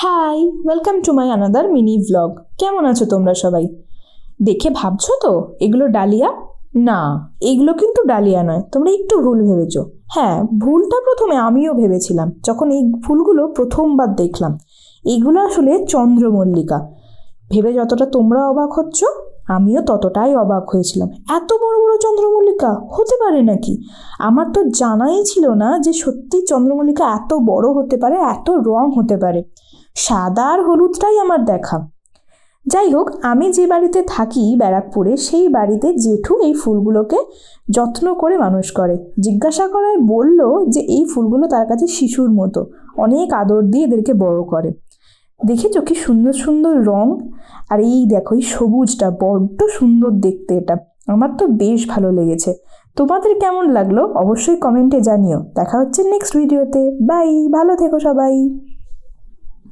High, welcome to my another mini vlog. কেমন আছো তোমরা সবাই? দেখে ভাবছো তো এগুলো ডালিয়া? না, এগুলো কিন্তু ডালিয়া নয়, তোমরা একটু ভুল ভেবেছো। হ্যাঁ, ভুলটা প্রথমে আমিও ভেবেছিলাম যখন এই ফুলগুলো প্রথমবার দেখলাম। এগুলো আসলে চন্দ্রমল্লিকা। ভেবে যতটা তোমরা অবাক হচ্ছ, আমিও ততটাই অবাক হয়েছিলাম। এত বড় বড় চন্দ্রমল্লিকা হতে পারে নাকি? আমার তো জানাই ছিল না যে সত্যি চন্দ্রমল্লিকা এত বড় হতে পারে, এত রং হতে পারে। সাদা আর হলুদটাই আমার দেখা। যাই হোক, আমি যে বাড়িতে থাকি ব্যারাকপুরে, সেই বাড়িতে জেঠু এই ফুলগুলোকে যত্ন করে মানুষ করে। জিজ্ঞাসা করায় বলল যে এই ফুলগুলো তার কাছে শিশুর মতো, অনেক আদর দিয়ে এদেরকে বড় করে। দেখেছো কি সুন্দর সুন্দর রং? আর এই দেখো, এই সবুজটা বড্ড সুন্দর দেখতে। এটা আমার তো বেশ ভালো লেগেছে। তোমাদের কেমন লাগলো অবশ্যই কমেন্টে জানিও। দেখা হচ্ছে নেক্সট ভিডিওতে। বাই, ভালো থেকো সবাই।